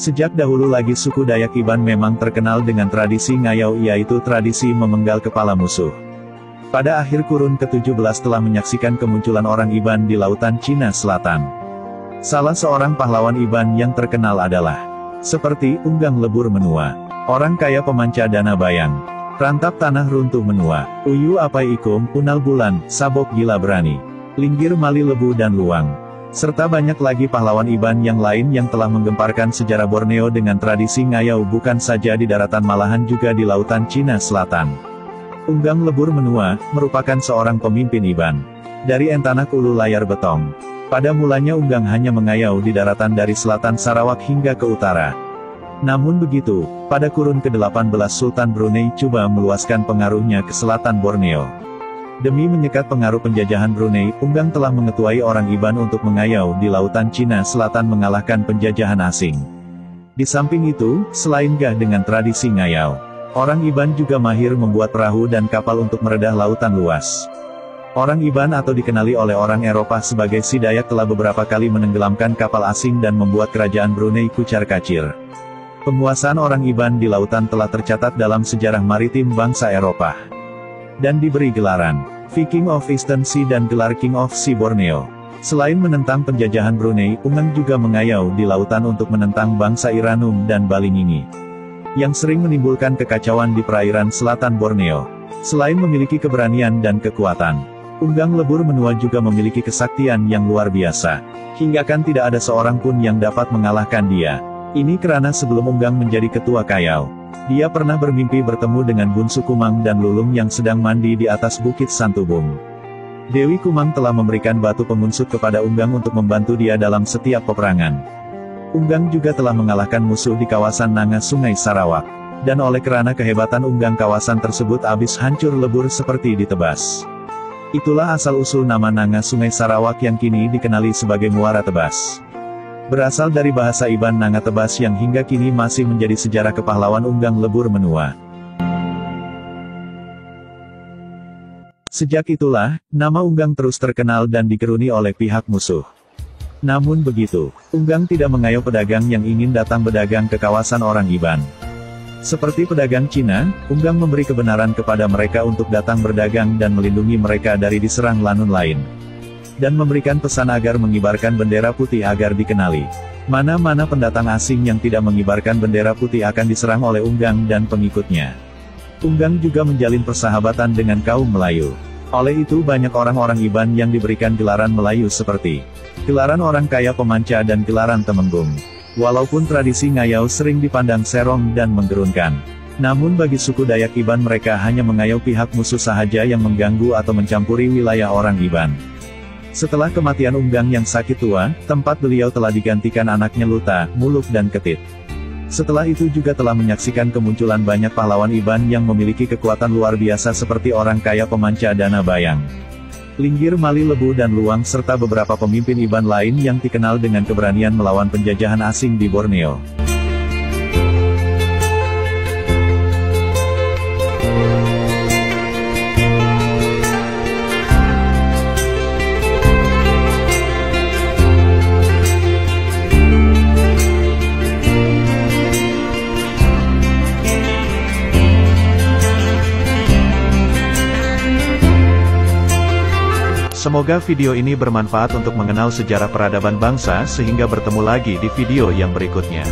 Sejak dahulu lagi suku Dayak Iban memang terkenal dengan tradisi ngayau, yaitu tradisi memenggal kepala musuh. Pada akhir kurun ke-17 telah menyaksikan kemunculan orang Iban di lautan Cina Selatan. Salah seorang pahlawan Iban yang terkenal adalah seperti Unggang Lebur Menua, orang kaya pemanca dana bayang, Rantap Tanah Runtuh Menua, Uyu Apai Ikum, Unal Bulan, Sabok Gila Berani, Linggir Mali Lebu dan Luang, serta banyak lagi pahlawan Iban yang lain yang telah menggemparkan sejarah Borneo dengan tradisi ngayau bukan saja di daratan malahan juga di lautan Cina Selatan. Unggang Lebur Menua merupakan seorang pemimpin Iban dari Entanak Ulu Layar Betong. Pada mulanya Unggang hanya mengayau di daratan dari selatan Sarawak hingga ke utara. Namun begitu, pada kurun ke-18 Sultan Brunei coba meluaskan pengaruhnya ke selatan Borneo. Demi menyekat pengaruh penjajahan Brunei, Unggang telah mengetuai orang Iban untuk mengayau di lautan Cina Selatan mengalahkan penjajahan asing. Di samping itu, selain gah dengan tradisi ngayau, orang Iban juga mahir membuat perahu dan kapal untuk meredah lautan luas. Orang Iban atau dikenali oleh orang Eropa sebagai Si Dayak telah beberapa kali menenggelamkan kapal asing dan membuat kerajaan Brunei kucar-kacir. Penguasaan orang Iban di lautan telah tercatat dalam sejarah maritim bangsa Eropa dan diberi gelaran Viking of Eastern Sea dan gelar King of Sea Borneo. Selain menentang penjajahan Brunei, Unggang juga mengayau di lautan untuk menentang bangsa Iranum dan Balingingi, yang sering menimbulkan kekacauan di perairan selatan Borneo. Selain memiliki keberanian dan kekuatan, Unggang Lebur Menua juga memiliki kesaktian yang luar biasa, hingga kan tidak ada seorang pun yang dapat mengalahkan dia. Ini karena sebelum Unggang menjadi ketua Kayau, dia pernah bermimpi bertemu dengan Bunsu Kumang dan Lulung yang sedang mandi di atas Bukit Santubung. Dewi Kumang telah memberikan batu pengunsut kepada Unggang untuk membantu dia dalam setiap peperangan. Unggang juga telah mengalahkan musuh di kawasan Nanga Sungai Sarawak, dan oleh kerana kehebatan Unggang kawasan tersebut habis hancur lebur seperti ditebas. Itulah asal-usul nama Nanga Sungai Sarawak yang kini dikenali sebagai Muara Tebas. Berasal dari bahasa Iban Nanga Tebas yang hingga kini masih menjadi sejarah kepahlawan Unggang Lebur Menua. Sejak itulah, nama Unggang terus terkenal dan digeruni oleh pihak musuh. Namun begitu, Unggang tidak mengayau pedagang yang ingin datang berdagang ke kawasan orang Iban. Seperti pedagang Cina, Unggang memberi kebenaran kepada mereka untuk datang berdagang dan melindungi mereka dari diserang lanun lain. Dan memberikan pesan agar mengibarkan bendera putih agar dikenali. Mana-mana pendatang asing yang tidak mengibarkan bendera putih akan diserang oleh Unggang dan pengikutnya. Unggang juga menjalin persahabatan dengan kaum Melayu. Oleh itu banyak orang-orang Iban yang diberikan gelaran Melayu seperti gelaran orang kaya pemanca dan gelaran temenggung. Walaupun tradisi ngayau sering dipandang serong dan menggerunkan, namun bagi suku Dayak Iban mereka hanya mengayau pihak musuh sahaja yang mengganggu atau mencampuri wilayah orang Iban. Setelah kematian Unggang yang sakit tua, tempat beliau telah digantikan anaknya Luta, Muluk dan Ketit. Setelah itu juga telah menyaksikan kemunculan banyak pahlawan Iban yang memiliki kekuatan luar biasa seperti orang kaya pemanca dana bayang, Linggir Mali Lebu dan Luang serta beberapa pemimpin Iban lain yang dikenal dengan keberanian melawan penjajahan asing di Borneo. Semoga video ini bermanfaat untuk mengenal sejarah peradaban bangsa sehingga bertemu lagi di video yang berikutnya.